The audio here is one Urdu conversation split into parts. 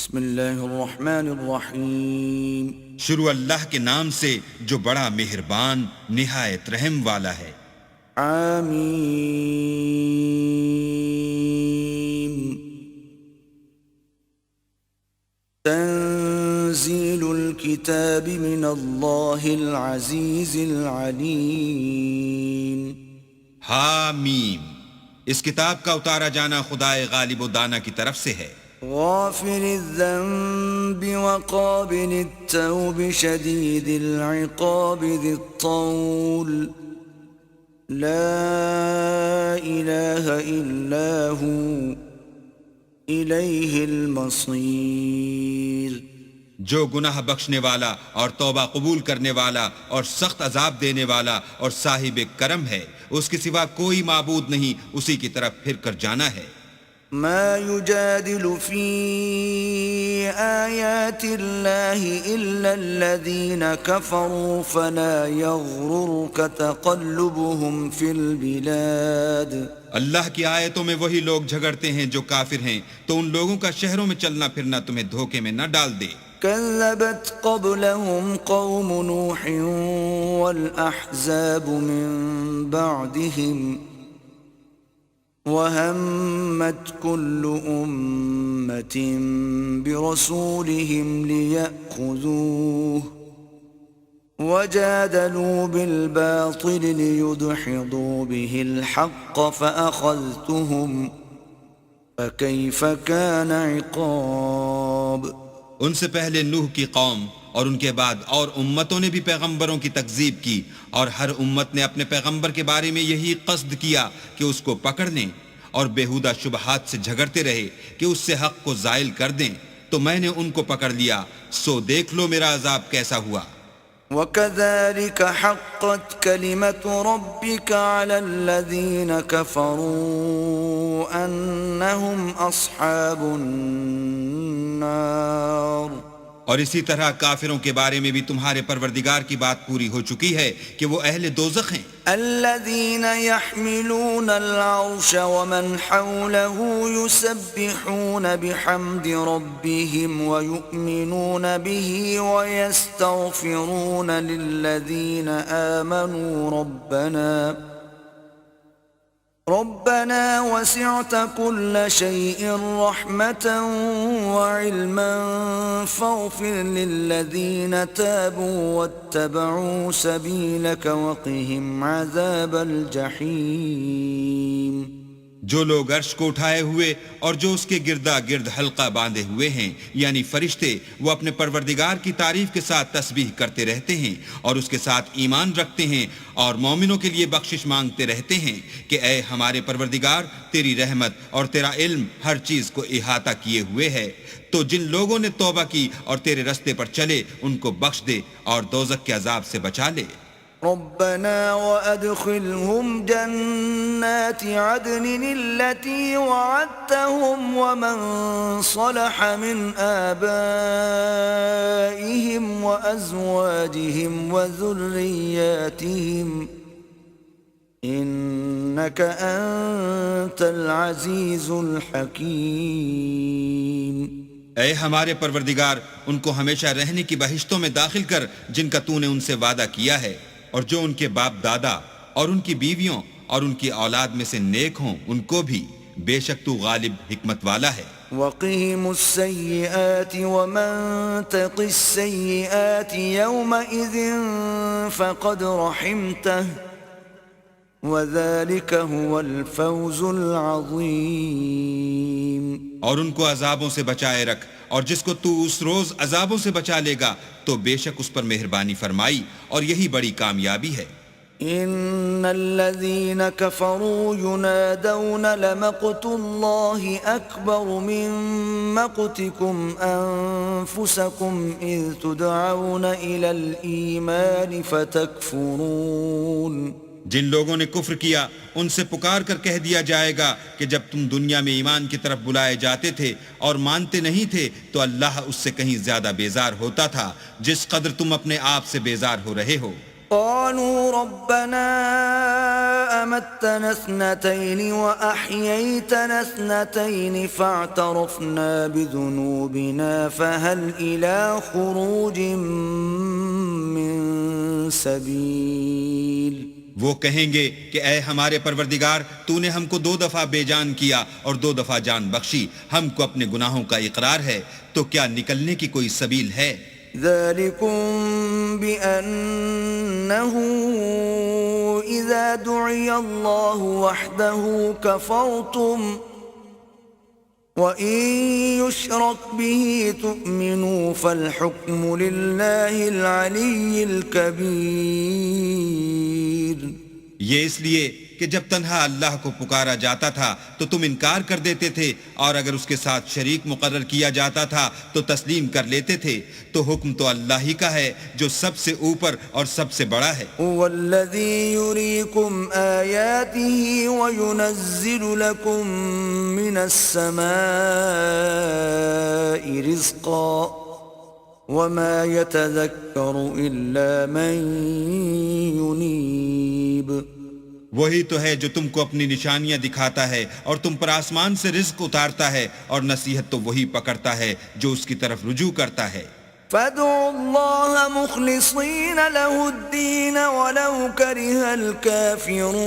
بسم اللہ الرحمن الرحیم شروع اللہ کے نام سے جو بڑا مہربان نہایت رحم والا ہے۔ آمین تنزیل الکتاب من اللہ العزیز العلیم۔ حامیم، اس کتاب کا اتارا جانا خدائے غالب و دانا کی طرف سے ہے۔ غافر الذنب وقابل التوب شدید العقاب ذی الطول لا الہ الا ہو الیہ المصیر۔ جو گناہ بخشنے والا اور توبہ قبول کرنے والا اور سخت عذاب دینے والا اور صاحب کرم ہے، اس کے سوا کوئی معبود نہیں، اسی کی طرف پھر کر جانا ہے۔ ما يجادل في آيات الله إلا الذين كفروا فلا يغررك تقلبهم في البلاد۔ اللہ کی آیتوں میں وہی لوگ جھگڑتے ہیں جو کافر ہیں، تو ان لوگوں کا شہروں میں چلنا پھرنا تمہیں دھوکے میں نہ ڈال دے۔ كذبت قبلهم قوم نوح والأحزاب من بعدهم وَهَمَّتْ كُلُّ أُمَّةٍ بِرَسُولِهِمْ لِيَأْخُذُوهُ وَجَادَلُوا بِالْبَاطِلِ لِيُدْحِضُوا بِهِ الْحَقَّ فَأَخَذْتُهُمْ فَكَيْفَ كَانَ عِقَابِ۔ ان سے پہلے نوح کی قوم اور ان کے بعد اور امتوں نے بھی پیغمبروں کی تکذیب کی، اور ہر امت نے اپنے پیغمبر کے بارے میں یہی قصد کیا کہ اس کو پکڑ لیں، اور بےہودہ شبہات سے جھگڑتے رہے کہ اس سے حق کو زائل کر دیں، تو میں نے ان کو پکڑ لیا، سو دیکھ لو میرا عذاب کیسا ہوا۔ وَكَذَلِكَ حَقَّتْ كَلِمَةُ رَبِّكَ عَلَى الَّذِينَ كَفَرُوا أَنَّهُمْ أَصْحَابُ النَّارِ۔ اور اسی طرح کافروں کے بارے میں بھی تمہارے پروردگار کی بات پوری ہو چکی ہے کہ وہ اہل دوزخ ہیں۔ الذين يحملون العرش ومن حوله يسبحون بحمد ربهم ويؤمنون به ويستغفرون للذين آمنوا ربنا وسعت كل شيء رحمة وعلما فاغفر للذين تابوا واتبعوا سبيلك وقهم عذاب الجحيم۔ جو لوگ عرش کو اٹھائے ہوئے اور جو اس کے گردا گرد حلقہ باندھے ہوئے ہیں، یعنی فرشتے، وہ اپنے پروردگار کی تعریف کے ساتھ تسبیح کرتے رہتے ہیں اور اس کے ساتھ ایمان رکھتے ہیں اور مومنوں کے لیے بخشش مانگتے رہتے ہیں کہ اے ہمارے پروردگار، تیری رحمت اور تیرا علم ہر چیز کو احاطہ کیے ہوئے ہے، تو جن لوگوں نے توبہ کی اور تیرے رستے پر چلے ان کو بخش دے اور دوزخ کے عذاب سے بچا لے۔ ربنا وأدخلهم جنات عدن التي وعدتهم ومن صلح من آبائهم وأزواجهم وذرياتهم إنك أنت العزيز الحكيم۔ اے ہمارے پروردگار، ان کو ہمیشہ رہنے کی بہشتوں میں داخل کر جن کا تو نے ان سے وعدہ کیا ہے، اور جو ان کے باپ دادا اور ان کی بیویوں اور ان کی اولاد میں سے نیک ہوں ان کو بھی، بے شک تو غالب حکمت والا ہے۔ وقهم السيئات ومن تق السيئات يومئذ فقد رحمته وذلك هو الفوز العظيم۔ اور ان کو عذابوں سے بچائے رکھ، اور جس کو تو اس روز عذابوں سے بچا لے گا تو بے شک اس پر مہربانی فرمائی، اور یہی بڑی کامیابی ہے۔ ان الذين كفروا ينادون لمقت الله اكبر من مقتكم انفسكم اذ تدعون الى الايمان فتكفرون۔ جن لوگوں نے کفر کیا ان سے پکار کر کہہ دیا جائے گا کہ جب تم دنیا میں ایمان کی طرف بلائے جاتے تھے اور مانتے نہیں تھے تو اللہ اس سے کہیں زیادہ بیزار ہوتا تھا جس قدر تم اپنے آپ سے بیزار ہو رہے ہو۔ قالوا ربنا أمتنا اثنتين وأحييتنا اثنتين فاعترفنا بذنوبنا فهل إلى خروج من سبيل وہ کہیں گے کہ اے ہمارے پروردگار تو نے ہم کو 2 دفعہ بے جان کیا اور 2 دفعہ جان بخشی، ہم کو اپنے گناہوں کا اقرار ہے، تو کیا نکلنے کی کوئی سبیل ہے؟ ذلكم بأنه إذا دعي الله وحده كفرتم وإن يشرك به تؤمنوا فالحكم لله العلي الكبير. یہ اس لیے کہ جب تنہا اللہ کو پکارا جاتا تھا تو تم انکار کر دیتے تھے، اور اگر اس کے ساتھ شریک مقرر کیا جاتا تھا تو تسلیم کر لیتے تھے، تو حکم تو اللہ ہی کا ہے جو سب سے اوپر اور سب سے بڑا ہے. والذي يريكم آياته وينزل لكم من السماء رزقا وما يتذكر إلا من ينيب. وہی تو ہے جو تم کو اپنی نشانیاں دکھاتا ہے اور تم پر آسمان سے رزق اتارتا ہے، اور نصیحت تو وہی پکڑتا ہے جو اس کی طرف رجوع کرتا ہے. فادعوا الله مخلصين له الدين ولو كره الكافرون.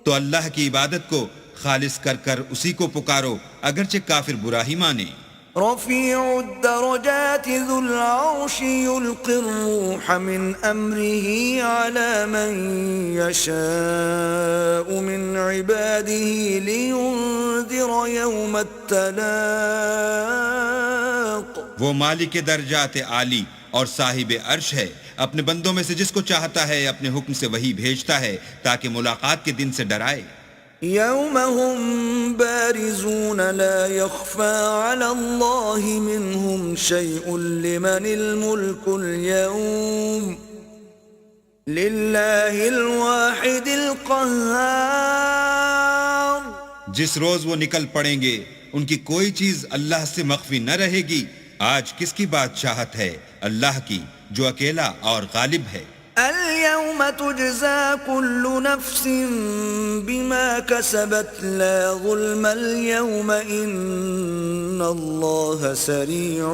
تو اللہ کی عبادت کو خالص کر کر اسی کو پکارو اگرچہ کافر برا ہی مانے. رفيع الدرجات ذو العرش يلقي الروح من أمره على من يشاء من عباده لينذر يوم التلاق. وہ مالک درجات عالی اور صاحب عرش ہے، اپنے بندوں میں سے جس کو چاہتا ہے اپنے حکم سے وہی بھیجتا ہے تاکہ ملاقات کے دن سے ڈرائے. يوم هم بارزون لا يخفى على الله منهم شيء لمن الملك اليوم لله الواحد القهار. جس روز وہ نکل پڑیں گے ان کی کوئی چیز اللہ سے مخفی نہ رہے گی. آج کس کی بادشاہت ہے؟ اللہ کی جو اکیلا اور غالب ہے. اليوم تجزى كل نفس بما كسبت لا ظلم اليوم إن الله سريع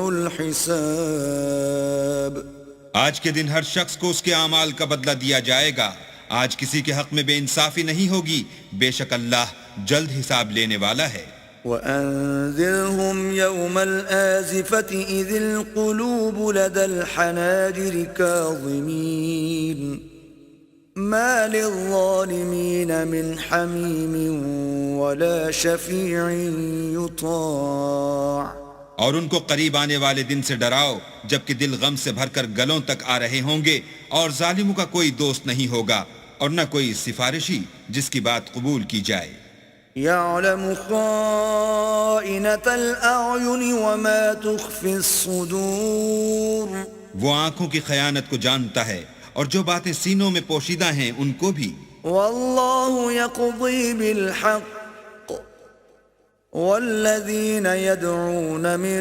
الحساب. آج کے دن ہر شخص کو اس کے اعمال کا بدلہ دیا جائے گا. آج کسی کے حق میں بے انصافی نہیں ہوگی، بے شک اللہ جلد حساب لینے والا ہے. وأنذرهم يوم الآزفة إذ القلوب لدى الحناجر كاظمين ما للظالمين من حميم ولا شفيع يطاع. اور ان کو قریب آنے والے دن سے ڈراؤ جبکہ دل غم سے بھر کر گلوں تک آ رہے ہوں گے، اور ظالموں کا کوئی دوست نہیں ہوگا اور نہ کوئی سفارشی جس کی بات قبول کی جائے. يعلم خائنة الأعين وما تخفي الصدور. وہ آنکھوں کی خیانت کو جانتا ہے اور جو باتیں سینوں میں پوشیدہ ہیں ان کو بھی. والله يقضي بالحق والذين يدعون من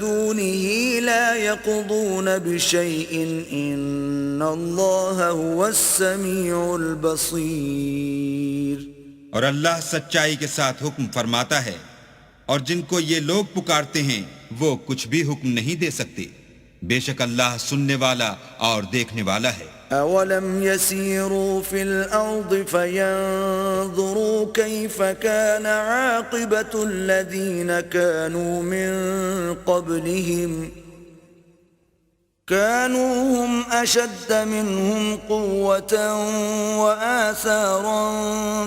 دونه لا يقضون بشيء إن الله هو السميع البصير. اور اللہ سچائی کے ساتھ حکم فرماتا ہے، اور جن کو یہ لوگ پکارتے ہیں وہ کچھ بھی حکم نہیں دے سکتے، بے شک اللہ سننے والا اور دیکھنے والا ہے. أولم يسيروا في الأرض فينظروا كيف كان عاقبة الذين كانوا من قبلهم كانوا هم أشد منهم قوة وآثارا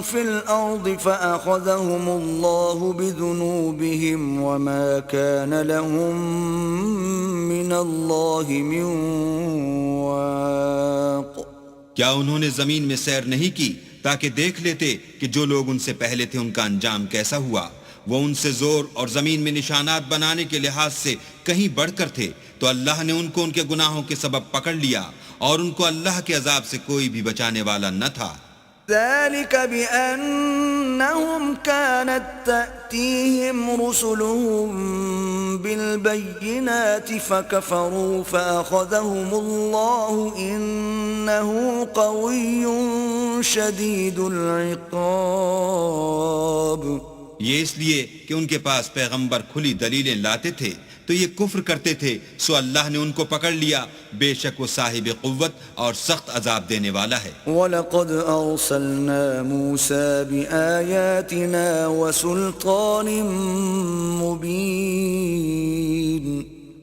في الأرض فأخذهم الله بذنوبهم وما كان لهم من الله من واق. کیا انہوں نے زمین میں سیر نہیں کی تاکہ دیکھ لیتے کہ جو لوگ ان سے پہلے تھے ان کا انجام کیسا ہوا؟ وہ ان سے زور اور زمین میں نشانات بنانے کے لحاظ سے کہیں بڑھ کر تھے، تو اللہ نے ان کو ان کے گناہوں کے سبب پکڑ لیا، اور ان کو اللہ کے عذاب سے کوئی بھی بچانے والا نہ تھا. ذلك بأنهم كانت تأتيهم رسلهم بالبينات فكفروا فأخذهم الله إنه قوي شديد العقاب. یہ اس لیے کہ ان کے پاس پیغمبر کھلی دلیلیں لاتے تھے تو یہ کفر کرتے تھے، سو اللہ نے ان کو پکڑ لیا، بے شک وہ صاحب قوت اور سخت عذاب دینے والا ہے. وَلَقَدْ أَرْسَلْنَا مُوسَى بِآيَاتِنَا وَسُلْطَانٍ مُبِينٍ.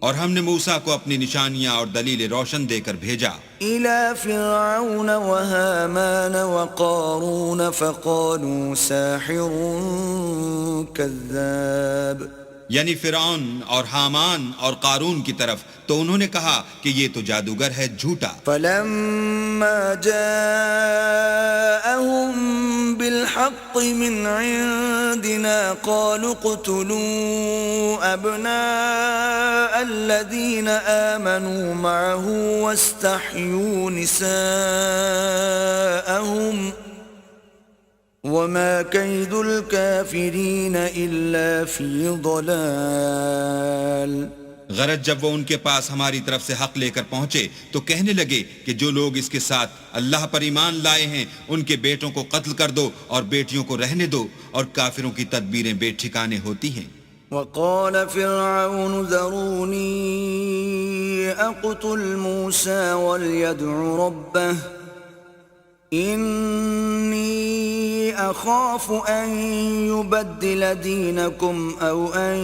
اور ہم نے موسیٰ کو اپنی نشانیاں اور دلیل روشن دے کر بھیجا إِلَى فِرْعَوْنَ وَهَامَانَ وَقَارُونَ فَقَالُوا سَاحِرٌ كَذَّابٌ. یعنی فرعون اور حامان اور قارون کی طرف، تو انہوں نے کہا کہ یہ تو جادوگر ہے، جھوٹا. فَلَمَّا جَاءَهُم بِالْحَقِّ مِنْ عِنْدِنَا قَالُوا اقْتُلُوا أَبْنَاءَ الَّذِينَ آمَنُوا مَعَهُ وَاسْتَحْيُوا نِسَاءَهُمْ وَمَا كَيْدُ الْكَافِرِينَ إِلَّا فِي ضَلَالٍ. غرض جب وہ ان کے پاس ہماری طرف سے حق لے کر پہنچے تو کہنے لگے کہ جو لوگ اس کے ساتھ اللہ پر ایمان لائے ہیں ان کے بیٹوں کو قتل کر دو اور بیٹیوں کو رہنے دو، اور کافروں کی تدبیریں بے ٹھکانے ہوتی ہیں. وقال فرعون ذروني أقتل موسى وليدع ربه إني أخاف أن يبدل دينكم أو أن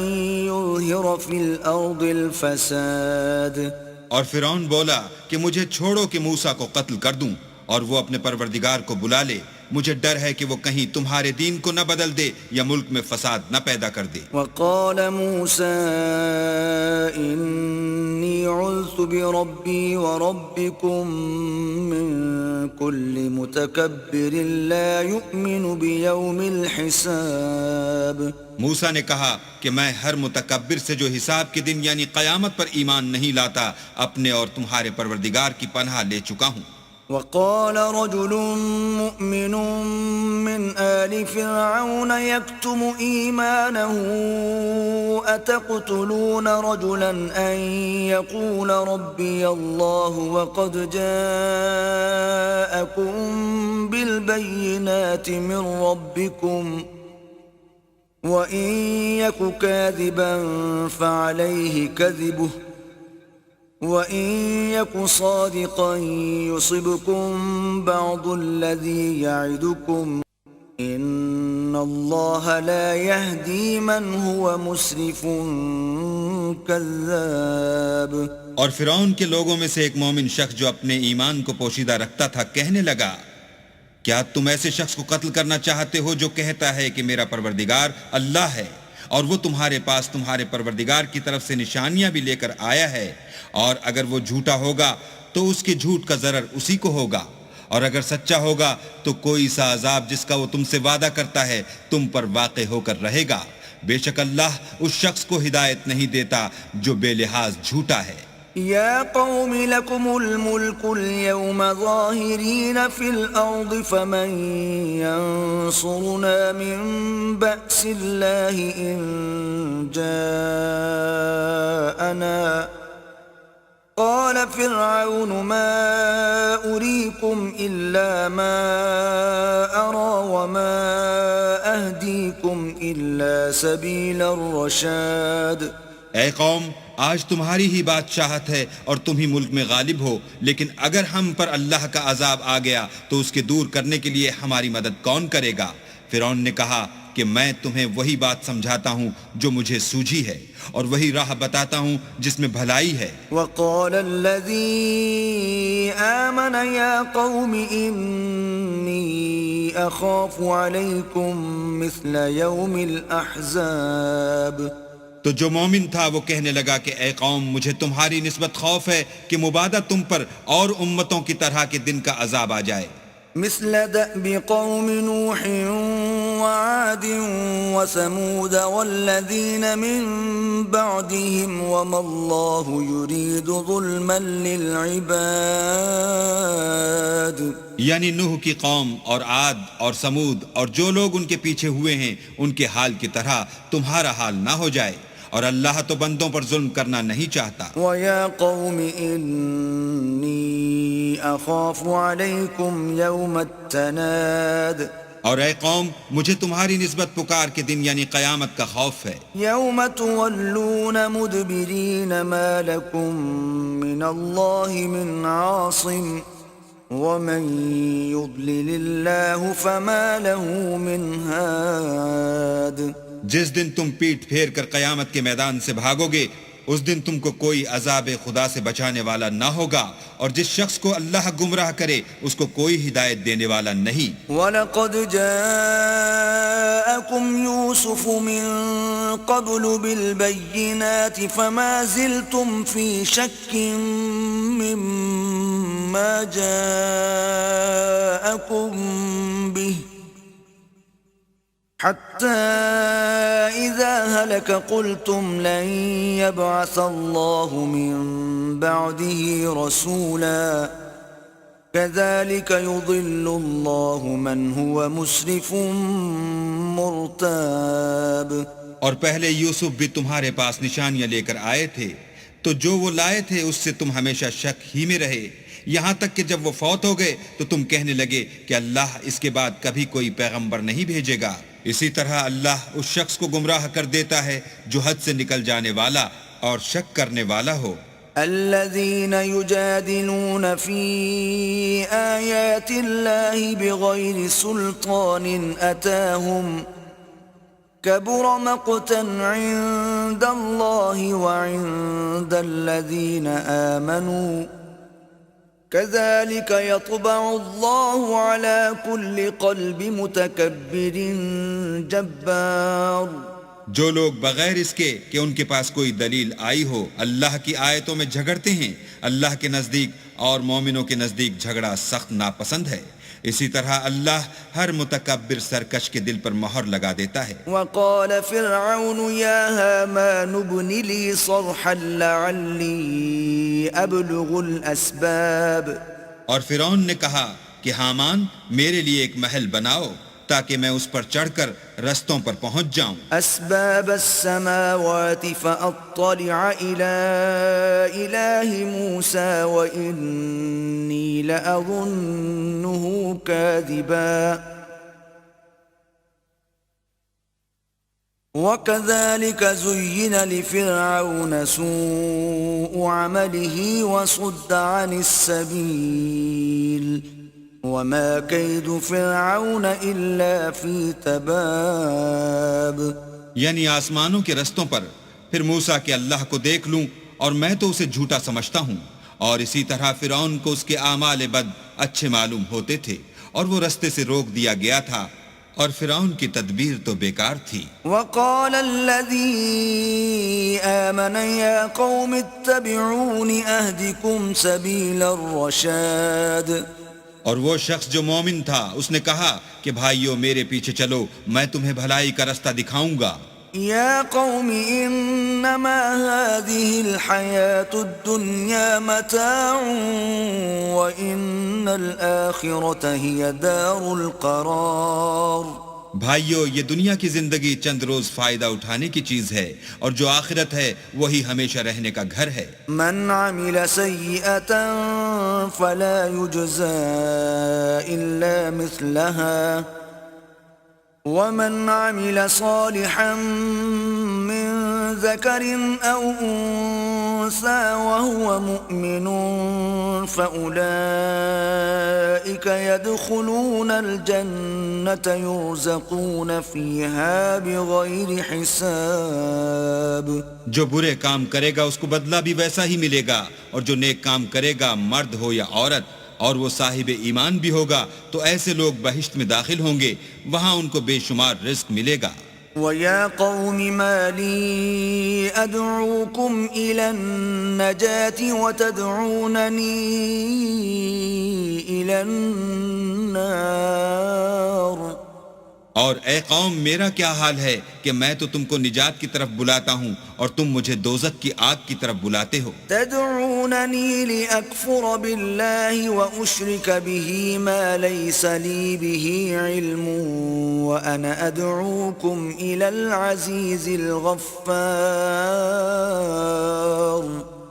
يظهر في الأرض الفساد. اور فرعون بولا کہ مجھے چھوڑو کہ موسیٰ کو قتل کر دوں اور وہ اپنے پروردگار کو بلا لے، مجھے ڈر ہے کہ وہ کہیں تمہارے دین کو نہ بدل دے یا ملک میں فساد نہ پیدا کر دے. وقال موسى إني عذت بربي وربكم من كل متكبر لا يؤمن بيوم الحساب. موسیٰ نے کہا کہ میں ہر متکبر سے جو حساب کے دن یعنی قیامت پر ایمان نہیں لاتا، اپنے اور تمہارے پروردگار کی پناہ لے چکا ہوں. وقال رجل مؤمن من آل فرعون يكتم إيمانه أتقتلون رجلا أن يقول ربي الله وقد جاءكم بالبينات من ربكم وإن يك كاذبا فعليه كذبه وَإِن يَكُ صَادِقًا يُصِبْكُم بَعْضُ الَّذِي يَعِدُكُمْ إِنَّ اللَّهَ لَا يَهْدِي مَنْ هُوَ مُسْرِفٌ كَذَّابٌ. اور فرعون کے لوگوں میں سے ایک مومن شخص جو اپنے ایمان کو پوشیدہ رکھتا تھا کہنے لگا، کیا تم ایسے شخص کو قتل کرنا چاہتے ہو جو کہتا ہے کہ میرا پروردگار اللہ ہے اور وہ تمہارے پاس تمہارے پروردگار کی طرف سے نشانیاں بھی لے کر آیا ہے، اور اگر وہ جھوٹا ہوگا تو اس کے جھوٹ کا ضرر اسی کو ہوگا، اور اگر سچا ہوگا تو کوئی سا عذاب جس کا وہ تم سے وعدہ کرتا ہے تم پر واقع ہو کر رہے گا. بے شک اللہ اس شخص کو ہدایت نہیں دیتا جو بے لحاظ جھوٹا ہے. يا قوم لكم الملك اليوم ظاهرين في الأرض فمن ينصرنا من بأس الله إن جاءنا. قال فرعون ما أريكم إلا ما أرى وما أهديكم إلا سبيل الرشاد. اے قوم، آج تمہاری ہی بادشاہت ہے اور تم ہی ملک میں غالب ہو، لیکن اگر ہم پر اللہ کا عذاب آ گیا تو اس کے دور کرنے کے لیے ہماری مدد کون کرے گا؟ فرعون نے کہا کہ میں تمہیں وہی بات سمجھاتا ہوں جو مجھے سوجھی ہے اور وہی راہ بتاتا ہوں جس میں بھلائی ہے. وقال الذي آمن يا قوم إني أخاف عليكم مثل يوم الأحزاب. تو جو مومن تھا وہ کہنے لگا کہ اے قوم، مجھے تمہاری نسبت خوف ہے کہ مبادہ تم پر اور امتوں کی طرح کے دن کا عذاب آ جائے. مثل دأب قوم نوح وعاد وثمود والذين من بعدهم وما الله يريد ظلما للعباد. یعنی نوح کی قوم اور عاد اور سمود اور جو لوگ ان کے پیچھے ہوئے ہیں ان کے حال کی طرح تمہارا حال نہ ہو جائے، اور اللہ تو بندوں پر ظلم کرنا نہیں چاہتا. وَيَا قَوْمِ إِنِّي أَخَافُ عَلَيْكُمْ يَوْمَ التَّنَادِ. اور اے قوم، مجھے تمہاری نسبت پکار کے دن یعنی قیامت کا خوف ہے. يَوْمَ تُوَلُّونَ مُدْبِرِينَ مَا لَكُمْ مِنَ اللَّهِ مِنْ عَاصِمٍ وَمَنْ يُضْلِلِ اللَّهُ فَمَا لَهُ مِنْ هَادٍ. جس دن تم پیٹ پھیر کر قیامت کے میدان سے بھاگو گے، اس دن تم کو کوئی عذاب خدا سے بچانے والا نہ ہوگا، اور جس شخص کو اللہ گمراہ کرے اس کو کوئی ہدایت دینے والا نہیں. وَلَقَدْ جَاءَكُمْ يُوسُفُ مِنْ قَبْلُ بِالْبَيِّنَاتِ فَمَا زِلْتُمْ فِي شَكٍّ مِّمَّا جَاءَكُمْ بِهِ حتى إذا هلك قلتم لن يبعث الله من بعده رسولا كذلك يضل الله من هو مسرف مرتاب. اور پہلے یوسف بھی تمہارے پاس نشانیاں لے کر آئے تھے، تو جو وہ لائے تھے اس سے تم ہمیشہ شک ہی میں رہے، یہاں تک کہ جب وہ فوت ہو گئے تو تم کہنے لگے کہ اللہ اس کے بعد کبھی کوئی پیغمبر نہیں بھیجے گا. اسی طرح اللہ اس شخص کو گمراہ کر دیتا ہے جو حد سے نکل جانے والا اور شک کرنے والا ہو. الذين يجادلون في آيات الله بغير سلطان أتاهم كبر مقتا عند الله وعند الذين آمنوا كذلك يطبع الله على كل قلب متكبر جبار. جو لوگ بغیر اس کے کہ ان کے پاس کوئی دلیل آئی ہو اللہ کی آیتوں میں جھگڑتے ہیں، اللہ کے نزدیک اور مومنوں کے نزدیک جھگڑا سخت ناپسند ہے. اسی طرح اللہ ہر متکبر سرکش کے دل پر مہر لگا دیتا ہے. وقال فرعون يا هامان ابن لي صرحا لعلي أبلغ الأسباب. اور فرعون نے کہا کہ حامان میرے لیے ایک محل بناؤ تاکہ میں اس پر چڑھ کر رستوں پر پہنچ جاؤں. اسباب السماوات فاطلع الى اله موسى واني لاظنه كاذبا وكذلك زين لفرعون سوء عمله وصد عن السبيل وما كيد فرعون الا في تباب. یعنی آسمانوں کے رستوں پر پھر موسیٰ کہ اللہ کو دیکھ لوں اور میں تو اسے جھوٹا سمجھتا ہوں، اور اسی طرح فرعون کو اس کے اعمال بد اچھے معلوم ہوتے تھے اور وہ رستے سے روک دیا گیا تھا، اور فرعون کی تدبیر تو بیکار تھی. وقال الذي آمن يا قوم اتبعون اهدكم سبيل الرشاد. اور وہ شخص جو مومن تھا اس نے کہا کہ بھائیو میرے پیچھے چلو، میں تمہیں بھلائی کا رستہ دکھاؤں گا. يا قوم انما هذه الحياة الدنيا متاع وان الآخرة هي دار القرار. بھائیو یہ دنیا کی زندگی چند روز فائدہ اٹھانے کی چیز ہے، اور جو آخرت ہے وہی ہمیشہ رہنے کا گھر ہے. من عمل سيئة فلا يجزى إلا مثلها ومن عمل صالحا من ذكر أو أنثى وهو مؤمن فأولئك يدخلون الجنة يرزقون فيها بغير حساب. جو برے کام کرے گا اس کو بدلہ بھی ویسا ہی ملے گا، اور جو نیک کام کرے گا مرد ہو یا عورت اور وہ صاحب ایمان بھی ہوگا تو ایسے لوگ بہشت میں داخل ہوں گے، وہاں ان کو بے شمار رزق ملے گا. وَيَا قَوْمِ مَا لِي أَدْعُوكُمْ إِلَى النَّجَاةِ وَتَدْعُونَنِي إِلَى النَّارِ اور اے قوم میرا کیا حال ہے کہ میں تو تم کو نجات کی طرف بلاتا ہوں اور تم مجھے دوزخ کی آگ کی طرف بلاتے ہو. تدعونني لأكفر بالله وأشرك به ما ليس لي به علم وأنا أدعوكم إلى العزيز الغفار.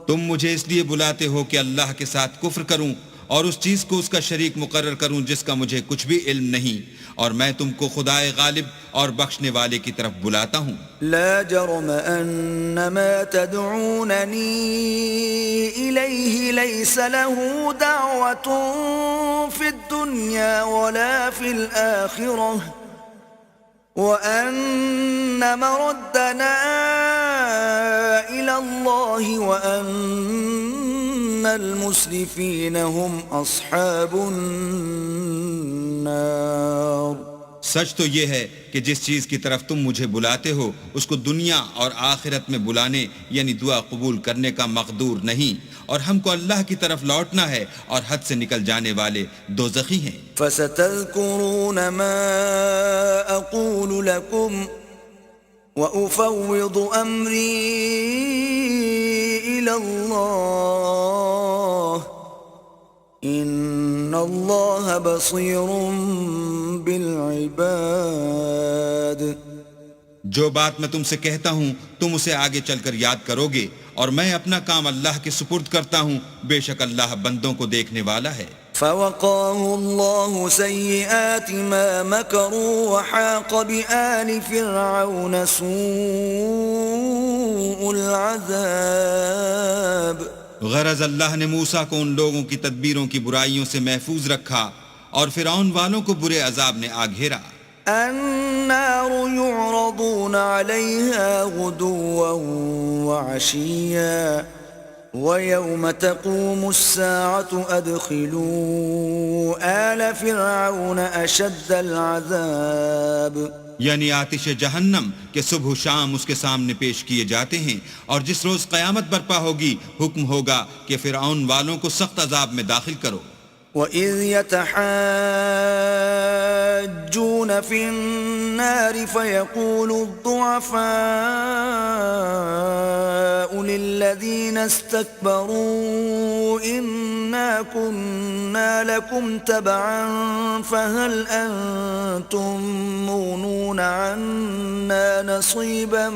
تم مجھے اس لیے بلاتے ہو کہ اللہ کے ساتھ کفر کروں اور اس چیز کو اس کا شریک مقرر کروں جس کا مجھے کچھ بھی علم نہیں، اور میں تم کو خدائے غالب اور بخشنے والے کی طرف بلاتا ہوں. لا جرم ان ما تدعونني اليه ليس له دعوة في الدنيا ولا في الآخرة وان مردنا الى الله وان المسرفين هم اصحاب النار. سچ تو یہ ہے کہ جس چیز کی طرف تم مجھے بلاتے ہو اس کو دنیا اور آخرت میں بلانے یعنی دعا قبول کرنے کا مقدور نہیں، اور ہم کو اللہ کی طرف لوٹنا ہے اور حد سے نکل جانے والے دوزخی ہیں. فستذكرون ما اقول لكم وافوض امری الى اللہ ان اللہ بصیر بالعباد. جو بات میں تم سے کہتا ہوں تم اسے آگے چل کر یاد کرو گے، اور میں اپنا کام اللہ کے سپرد کرتا ہوں، بے شک اللہ بندوں کو دیکھنے والا ہے. فوقاه الله سيئات ما مكروا وحاق بآل فرعون سوء العذاب. غرض اللہ نے موسیٰ کو ان لوگوں کی تدبیروں کی برائیوں سے محفوظ رکھا اور فرعون والوں کو برے عذاب نے آ گھیرا. النار يعرضون عليها غدوا وعشيا ويوم تقوم الساعة أدخلوا آل فرعون أشد العذاب. یعنی آتش جہنم کہ صبح و شام اس کے سامنے پیش کیے جاتے ہیں، اور جس روز قیامت برپا ہوگی حکم ہوگا کہ فرعون والوں کو سخت عذاب میں داخل کرو. وَإِذْ يَتَحَاجُّونَ فِي النَّارِ فَيَقُولُ الضُّعَفَاءُ لِلَّذِينَ اسْتَكْبَرُوا إِنَّا كُنَّا لَكُمْ تَبَعًا فَهَلْ أَنْتُمْ مُغْنُونَ عَنَّا نَصِيبًا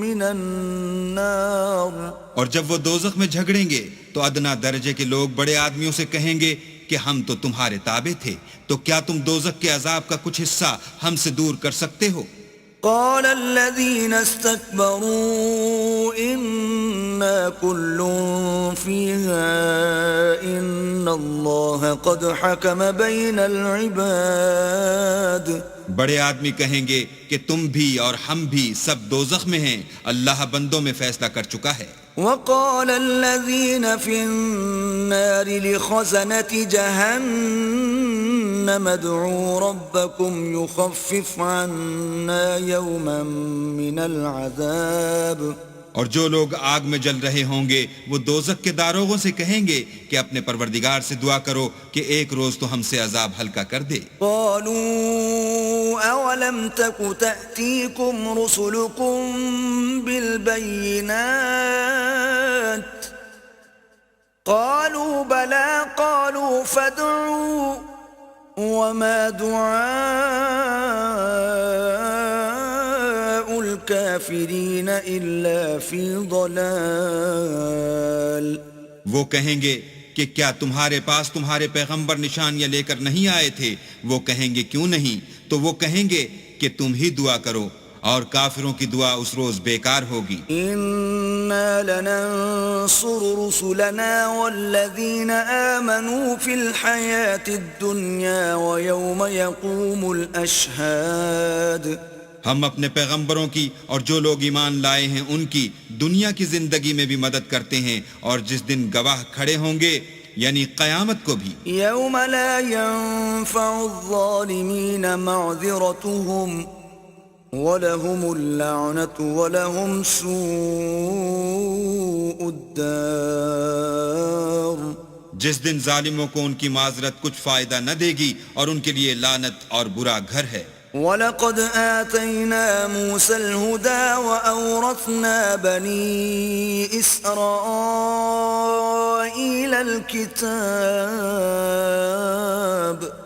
مِنَ النَّارِ. اور جب وہ دوزخ میں جھگڑیں گے تو ادنا درجے کے لوگ بڑے آدمیوں سے کہیں گے کہ ہم تو تمہارے تابع تھے، تو کیا تم دوزخ کے عذاب کا کچھ حصہ ہم سے دور کر سکتے ہو؟ قال الذين استكبروا إنا كل فيها إن الله قد حكم بين العباد. بڑے آدمی کہیں گے کہ تم بھی اور ہم بھی سب دوزخ میں ہیں، اللہ بندوں میں فیصلہ کر چکا ہے. وقال الذين في النار لخزنة جهنم ادعوا ربكم يخفف عنا يوما من العذاب. اور جو لوگ آگ میں جل رہے ہوں گے وہ دوزخ کے داروغوں سے کہیں گے کہ اپنے پروردگار سے دعا کرو کہ ایک روز تو ہم سے عذاب ہلکا کر دے. قالوا اولم تك تأتيكم رسلكم بالبينات قالوا بلى قالوا فادعوا وما دعاء الكافرين إلا في ضلال. وہ کہیں گے کہ کیا تمہارے پاس تمہارے پیغمبر نشانیاں لے کر نہیں آئے تھے؟ وہ کہیں گے کیوں نہیں؟ تو وہ کہیں گے کہ تم ہی دعا کرو، اور کافروں کی دعا اس روز بیکار ہوگی. انا لننصر رسلنا والذین آمنوا فی الحیاة الدنیا ویوم یقوم الاشہاد. ہم اپنے پیغمبروں کی اور جو لوگ ایمان لائے ہیں ان کی دنیا کی زندگی میں بھی مدد کرتے ہیں، اور جس دن گواہ کھڑے ہوں گے یعنی قیامت کو بھی. یوم لا ينفع الظالمین معذرتهم وَلَهُمُ اللَّعْنَةُ وَلَهُمْ سُوءُ الدَّارِ جس دن ظالموں کو ان کی معذرت کچھ فائدہ نہ دے گی اور ان کے لیے لعنت اور برا گھر ہے۔ وَلَقَدْ آتَيْنَا مُوسَى الْهُدَى وَأَوْرَثْنَا بَنِي إِسْرَائِيلَ الْكِتَابَ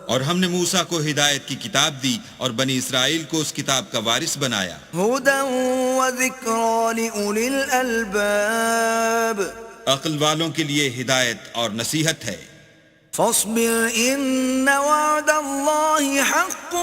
اور ہم نے موسیٰ کو ہدایت کی کتاب دی اور بنی اسرائیل کو اس کتاب کا وارث بنایا۔ هُدًى وَذِكْرَى لِأُولِي الْأَلْبَابِ عقل والوں کے لیے ہدایت اور نصیحت ہے۔ فاصبر إن وعد الله حق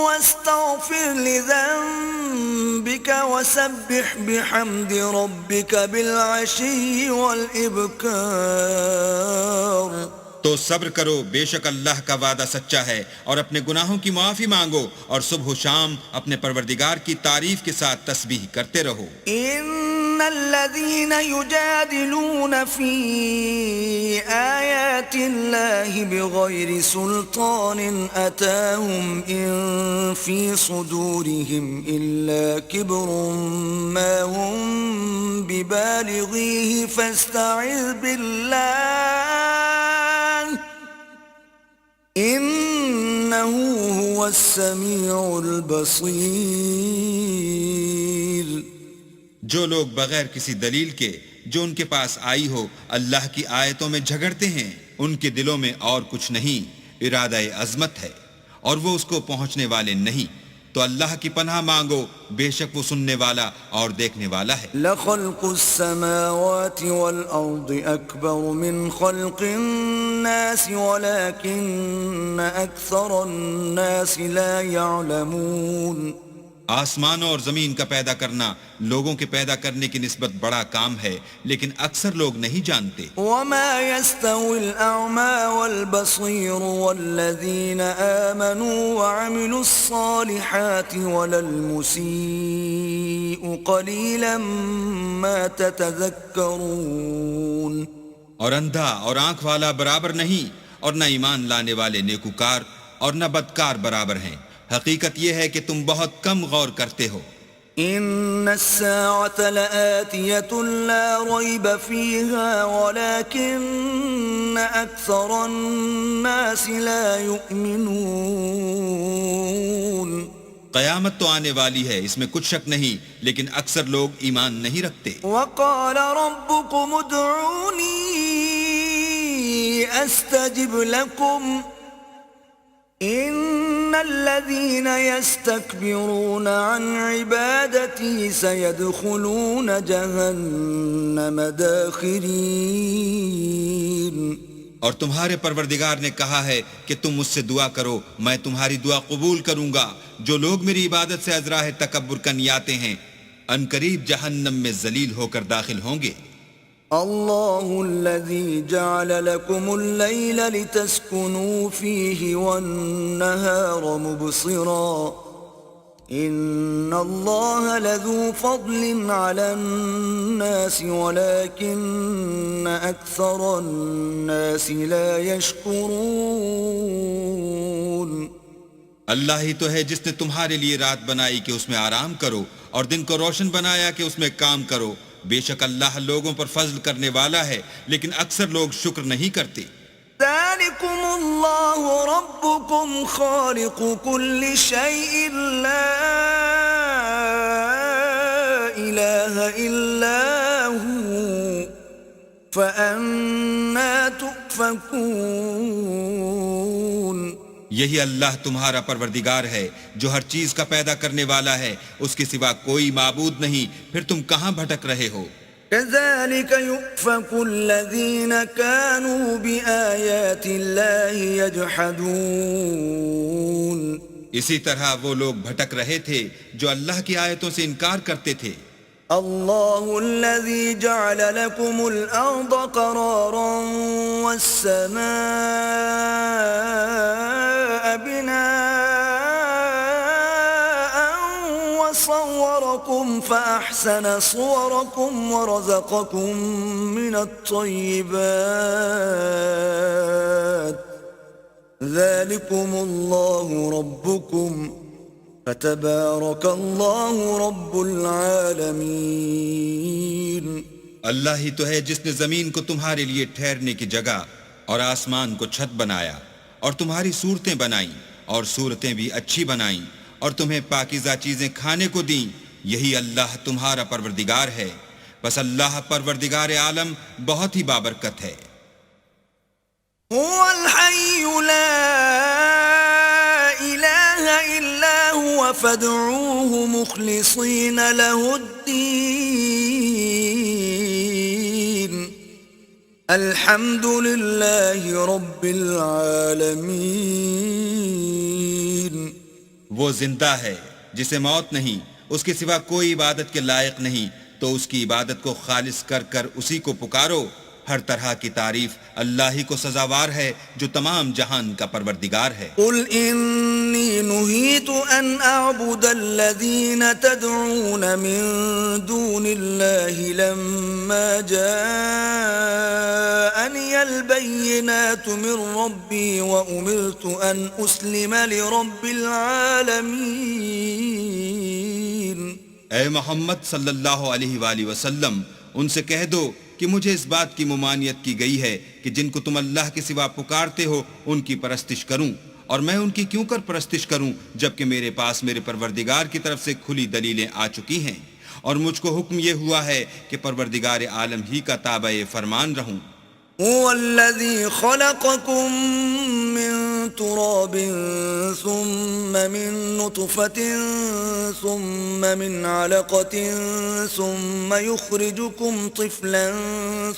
واستغفر لذنبك وسبح بحمد ربك بالعشي والإبكار تو صبر کرو، بے شک اللہ کا وعدہ سچا ہے، اور اپنے گناہوں کی معافی مانگو اور صبح و شام اپنے پروردگار کی تعریف کے ساتھ تسبیح کرتے رہو۔ إن الذين يجادلون في آيات الله بغير سلطان أتاهم إن في صدورهم إلا كبر ما هم ببالغيه فاستعذ بالله إنه هو السميع البصير۔ جو لوگ بغیر کسی دلیل کے جو ان کے پاس آئی ہو اللہ کی آیتوں میں جھگڑتے ہیں، ان کے دلوں میں اور کچھ نہیں، ارادہ عظمت ہے اور وہ اس کو پہنچنے والے نہیں، تو اللہ کی پناہ مانگو، بے شک وہ سننے والا اور دیکھنے والا ہے۔ لخلق السماوات والأرض أكبر من خلق الناس ولكن أكثر الناس لا يعلمون۔ آسمانوں اور زمین کا پیدا کرنا لوگوں کے پیدا کرنے کی نسبت بڑا کام ہے، لیکن اکثر لوگ نہیں جانتے۔ وما يستوي الأعمى والبصير والذين آمنوا وعملوا الصالحات ولا المسيء قليلا ما تتذكرون۔ اور اندھا اور آنکھ والا برابر نہیں، اور نہ ایمان لانے والے نیکوکار اور نہ بدکار برابر ہیں۔ حقیقت یہ ہے کہ تم بہت کم غور کرتے ہو۔ ان الساعة لآتية لا ريب فيها ولكن أكثر الناس لا يؤمنون۔ قیامت تو آنے والی ہے، اس میں کچھ شک نہیں، لیکن اکثر لوگ ایمان نہیں رکھتے۔ وقال ربكم ادعوني استجب لكم ان الذين يستكبرون عن عبادتي سيدخلون جهنم داخرين۔ اور تمہارے پروردگار نے کہا ہے کہ تم مجھ سے دعا کرو، میں تمہاری دعا قبول کروں گا۔ جو لوگ میری عبادت سے ازراہ تکبر کنیاتے ہیں، ان قریب جہنم میں ذلیل ہو کر داخل ہوں گے۔ الله الذي جعل لكم الليل لتسكنوا فيه والنهار مبصرا إن الله لذو فضل على الناس ولكن أكثر الناس لا يشكرون۔ اللہ ہی تو ہے جس نے تمہارے لیے رات بنائی کہ اس میں آرام کرو، اور دن کو روشن بنایا کہ اس میں کام کرو۔ بے شک اللہ لوگوں پر فضل کرنے والا ہے، لیکن اکثر لوگ شکر نہیں کرتے۔ ذلكم الله ربكم خالق كل شيء لا إله إلا هو فأنا تؤفكون۔ یہی اللہ تمہارا پروردگار ہے جو ہر چیز کا پیدا کرنے والا ہے، اس کے سوا کوئی معبود نہیں، پھر تم کہاں بھٹک رہے ہو؟ كذلك يؤفك الذين كانوا بآيات الله يجحدون۔ اسی طرح وہ لوگ بھٹک رہے تھے جو اللہ کی آیتوں سے انکار کرتے تھے۔ الله الذي جعل لكم الأرض قرارا والسماء بناء وصوركم فأحسن صوركم ورزقكم من الطيبات ذلكم الله ربكم فتبارك الله رب العالمين. اللہ ہی تو ہے جس نے زمین کو تمہارے لیے ٹھہرنے کی جگہ اور آسمان کو چھت بنایا اور تمہاری صورتیں بنائیں اور صورتیں بھی اچھی بنائیں اور تمہیں پاکیزہ چیزیں کھانے کو دیں. یہی اللہ تمہارا پروردگار ہے. بس اللہ پروردگار عالم بہت ہی بابرکت ہے. هو الحي لا إله إلا هو فادعوه مخلصين له الدين الحمد لله رب العالمين. وہ زندہ ہے جسے موت نہیں، اس کے سوا کوئی عبادت کے لائق نہیں، تو اس کی عبادت کو خالص کر کر اسی کو پکارو. ہر طرح کی تعریف اللہ ہی کو سزاوار ہے جو تمام جہان کا پروردگار ہے. قل إني نهيت أن أعبد الذين تدعون من دون الله لما جاءني البينات من ربي وأمرت أن أسلم لرب العالمين. اے محمد صلی اللہ علیہ وآلہ وسلم، ان سے کہہ دو کہ مجھے اس بات کی ممانعت کی گئی ہے کہ جن کو تم اللہ کے سوا پکارتے ہو ان کی پرستش کروں، اور میں ان کی کیوں کر پرستش کروں جبکہ میرے پاس میرے پروردگار کی طرف سے کھلی دلیلیں آ چکی ہیں، اور مجھ کو حکم یہ ہوا ہے کہ پروردگار عالم ہی کا تابع فرمان رہوں. هو الذي خلقكم من تراب ثم من نطفة ثم من علقة ثم يخرجكم طفلا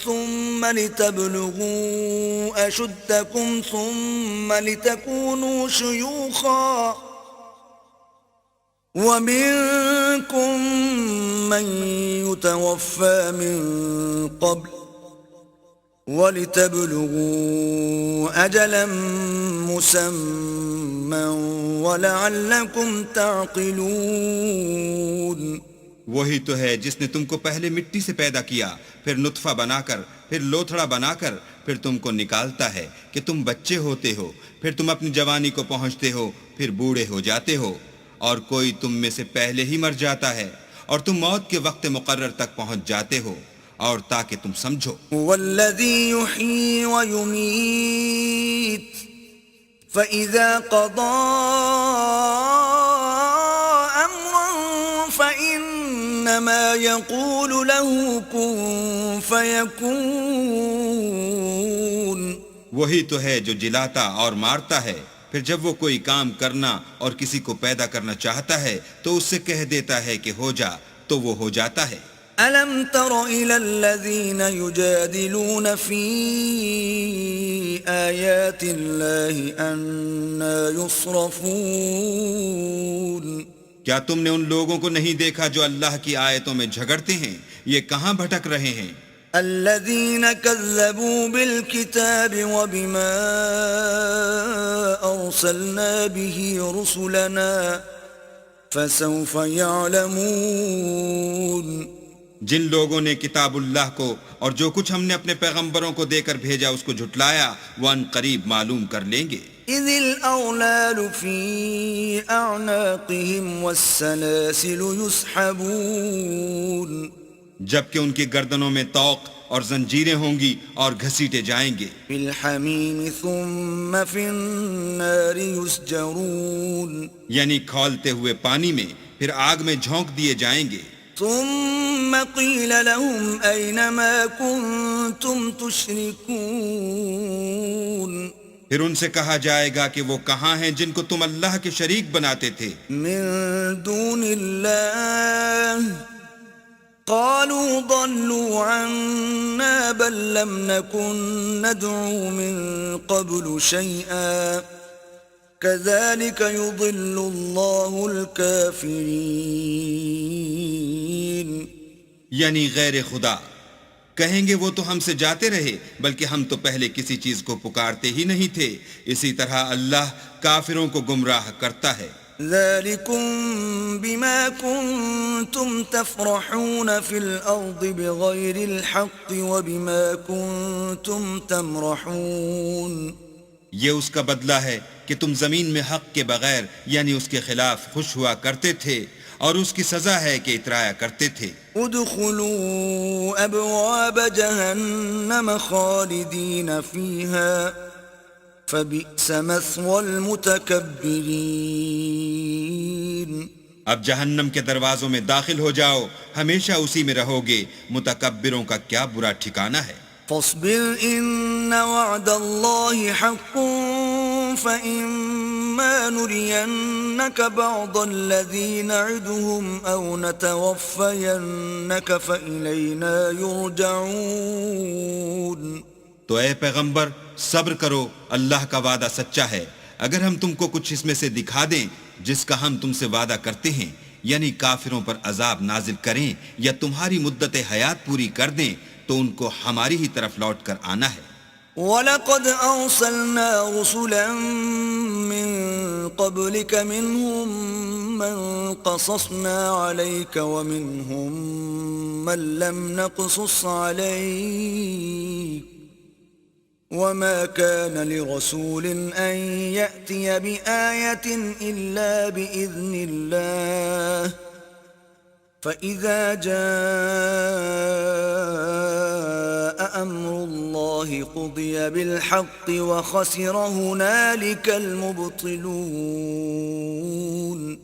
ثم لتبلغوا أشدكم ثم لتكونوا شيوخا ومنكم من يتوفى من قبل وَلِتَبْلُغُوا أَجَلًا مُّسَمًّى وَلَعَلَّكُمْ تَعْقِلُونَ. وہی تو ہے جس نے تم کو پہلے مٹی سے پیدا کیا، پھر نطفہ بنا کر، پھر لوتھڑا بنا کر، پھر تم کو نکالتا ہے کہ تم بچے ہوتے ہو، پھر تم اپنی جوانی کو پہنچتے ہو، پھر بوڑھے ہو جاتے ہو، اور کوئی تم میں سے پہلے ہی مر جاتا ہے، اور تم موت کے وقت مقرر تک پہنچ جاتے ہو، اور تاکہ تم سمجھو. والذی یحیی ویمیت فإذا قضى أمرا فإنما يقول له كن فيكون. وہی تو ہے جو جلاتا اور مارتا ہے، پھر جب وہ کوئی کام کرنا اور کسی کو پیدا کرنا چاہتا ہے تو اس سے کہہ دیتا ہے کہ ہو جا، تو وہ ہو جاتا ہے. أَلَمْ تَرَ إِلَى الَّذِينَ يُجَادِلُونَ فِي آيَاتِ اللَّهِ أَنَّى يُصْرَفُونَ. کیا تم نے ان لوگوں کو نہیں دیکھا جو اللہ کی آیتوں میں جھگڑتے ہیں؟ یہ کہاں بھٹک رہے ہیں؟ الَّذِينَ كَذَّبُوا بِالْكِتَابِ وَبِمَا أَرْسَلْنَا بِهِ رُسُلَنَا فَسَوْفَ يَعْلَمُونَ. جن لوگوں نے کتاب اللہ کو اور جو کچھ ہم نے اپنے پیغمبروں کو دے کر بھیجا اس کو جھٹلایا، وہ ان قریب معلوم کر لیں گے. اذ الاغلال في اعناقهم والسلاسل يسحبون. جبکہ ان کی گردنوں میں طوق اور زنجیریں ہوں گی اور گھسیٹے جائیں گے. في الحميم ثم في النار يسجرون. یعنی کھولتے ہوئے پانی میں، پھر آگ میں جھونک دیے جائیں گے. ثم قيل لهم أين ما كنتم تشركون. پھر ان سے کہا جائے گا کہ وہ کہاں ہیں جن کو تم اللہ کے شریک بناتے تھے من دون الله قالوا ضلوا عنا بل لم نكن ندعو من قبل شيئا كذلك يضل الله الكافرين. یعنی غیر خدا کہیں گے وہ تو ہم سے جاتے رہے، بلکہ ہم تو پہلے کسی چیز کو پکارتے ہی نہیں تھے. اسی طرح اللہ کافروں کو گمراہ کرتا ہے. ذلكم بما كنتم تفرحون في الأرض بغير الحق وبما كنتم تمرحون. یہ اس کا بدلہ ہے کہ تم زمین میں حق کے بغیر یعنی اس کے خلاف خوش ہوا کرتے تھے، اور اس کی سزا ہے کہ اترایا کرتے تھے۔ ادخلوا ابواب جہنم خالدین فیہا فبئس مثوى المتکبرین۔ اب جہنم کے دروازوں میں داخل ہو جاؤ، ہمیشہ اسی میں رہو گے، متکبروں کا کیا برا ٹھکانہ ہے۔ فاصبر ان وعد اللہ حق فإما نرينك بعض الذي نعدهم أو نتوفينك فإلينا يرجعون۔ تو اے پیغمبر صبر کرو، اللہ کا وعدہ سچا ہے، اگر ہم تم کو کچھ اس میں سے دکھا دیں جس کا ہم تم سے وعدہ کرتے ہیں، یعنی کافروں پر عذاب نازل کریں یا تمہاری مدت حیات پوری کر دیں، تو ان کو ہماری ہی طرف لوٹ کر آنا ہے۔ وَلَقَدْ أَرْسَلْنَا رُسُلًا مِّن قَبْلِكَ مِنْهُمْ مَنْ قَصَصْنَا عَلَيْكَ وَمِنْهُمْ مَنْ لَمْ نَقْصُصْ عَلَيْكَ وَمَا كَانَ لِرَسُولٍ أَنْ يَأْتِيَ بِآيَةٍ إِلَّا بِإِذْنِ اللَّهِ فَإِذَا جَاءَ أَمْرُ اللَّهِ قُضِيَ بِالْحَقِّ وَخَسِرَ هُنَالِكَ الْمُبْطِلُونَ۔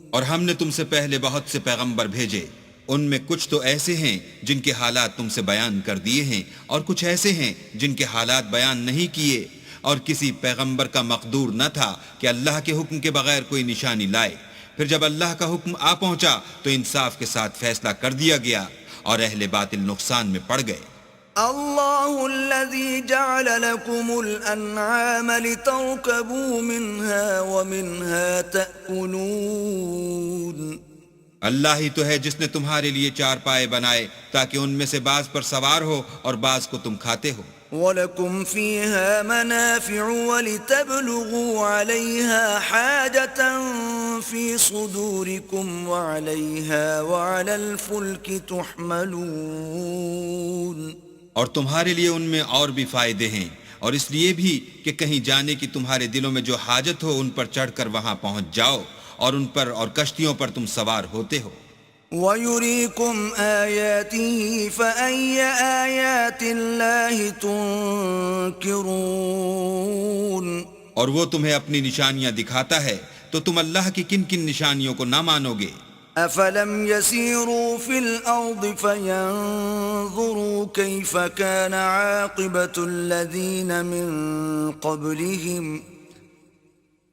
اور ہم نے تم سے پہلے بہت سے پیغمبر بھیجے، ان میں کچھ تو ایسے ہیں جن کے حالات تم سے بیان کر دیے ہیں، اور کچھ ایسے ہیں جن کے حالات بیان نہیں کیے، اور کسی پیغمبر کا مقدور نہ تھا کہ اللہ کے حکم کے بغیر کوئی نشانی لائے۔ پھر جب اللہ کا حکم آ پہنچا تو انصاف کے ساتھ فیصلہ کر دیا گیا، اور اہل باطل نقصان میں پڑ گئے۔ اللہ الذي جعل لكم الانعام لتركبوا منها ومنها تأكلون۔ اللہ ہی تو ہے جس نے تمہارے لیے چار پائے بنائے تاکہ ان میں سے بعض پر سوار ہو اور بعض کو تم کھاتے ہو۔ وَلَكُمْ فِيهَا مَنَافِعُ وَلِتَبْلُغُوا عَلَيْهَا حَاجَةً فِي صُدُورِكُمْ وَعَلَيْهَا وَعَلَى الْفُلْكِ تُحْمَلُونَ۔ اور تمہارے لیے ان میں اور بھی فائدے ہیں، اور اس لیے بھی کہ کہیں جانے کی تمہارے دلوں میں جو حاجت ہو ان پر چڑھ کر وہاں پہنچ جاؤ، اور ان پر اور کشتیوں پر تم سوار ہوتے ہو۔ وَيُرِيكُمْ آيَاتِهِ فَأَيَّ آيَاتِ اللَّهِ تُنْكِرُونَ۔ اور وہ تمہیں اپنی نشانیاں دکھاتا ہے تو تم اللہ کی کن کن نشانیوں کو نہ مانو گے؟ أَفَلَمْ يَسِيرُوا فِي الْأَرْضِ فَيَنْظُرُوا كَيْفَ كَانَ عَاقِبَةُ الَّذِينَ مِنْ قَبْلِهِمْ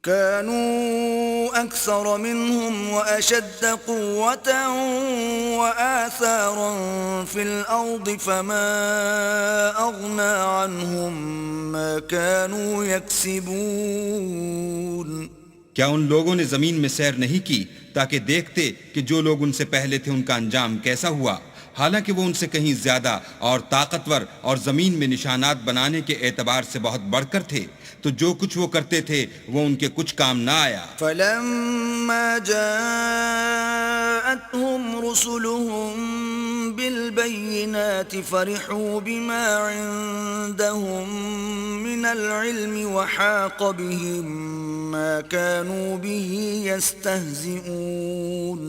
كانوا أكثر منهم وأشد قوة وآثارا في الأرض فما أغنى عنهم ما كانوا يكسبون۔ کیا ان لوگوں نے زمین میں سیر نہیں کی تاکہ دیکھتے کہ جو لوگ ان سے پہلے تھے ان کا انجام کیسا ہوا، حالانکہ وہ ان سے کہیں زیادہ اور طاقتور اور زمین میں نشانات بنانے کے اعتبار سے بہت بڑھ کر تھے، تو جو کچھ وہ کرتے تھے وہ ان کے کچھ کام نہ آیا۔ فَلَمَّا جَاءَتْهُمْ رُسُلُهُم بِالْبَيِّنَاتِ فَرِحُوا بِمَا عِندَهُم مِّنَ الْعِلْمِ وَحَاقَ بِهِم مَّا كَانُوا بِهِ يَسْتَهْزِئُونَ۔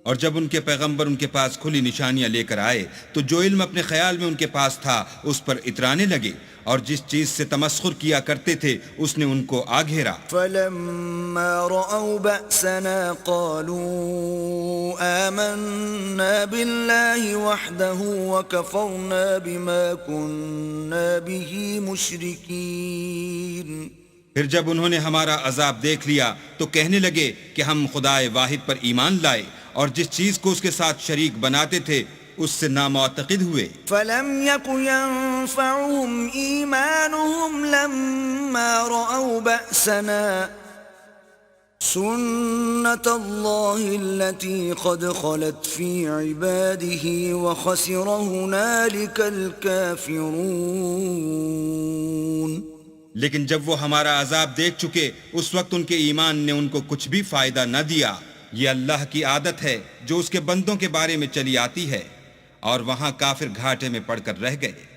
اور جب ان کے پیغمبر ان کے پاس کھلی نشانیاں لے کر آئے تو جو علم اپنے خیال میں ان کے پاس تھا اس پر اترانے لگے، اور جس چیز سے تمسخر کیا کرتے تھے اس نے ان کو آ گھیرا۔ فَلَمَّا رَأَوْا بَأْسَنَا قَالُوا آمَنَّا بِاللَّهِ وَحْدَهُ وَكَفَرْنَا بِمَا كُنَّا بِهِ مُشْرِكِينَ۔ پھر جب انہوں نے ہمارا عذاب دیکھ لیا تو کہنے لگے کہ ہم خدائے واحد پر ایمان لائے اور جس چیز کو اس کے ساتھ شریک بناتے تھے اس سے نامعتقد ہوئے۔ فَلَمْ يَكُ يَنفَعُهُمْ إِيمَانُهُمْ لَمَّا رَأَوْا بَأْسَنَا سُنَّةَ اللَّهِ الَّتِي قَدْ خَلَتْ فِي عِبَادِهِ وَخَسِرَ هُنَالِكَ الْكَافِرُونَ۔ لیکن جب وہ ہمارا عذاب دیکھ چکے اس وقت ان کے ایمان نے ان کو کچھ بھی فائدہ نہ دیا۔ یہ اللہ کی عادت ہے جو اس کے بندوں کے بارے میں چلی آتی ہے، اور وہاں کافر گھاٹے میں پڑ کر رہ گئے۔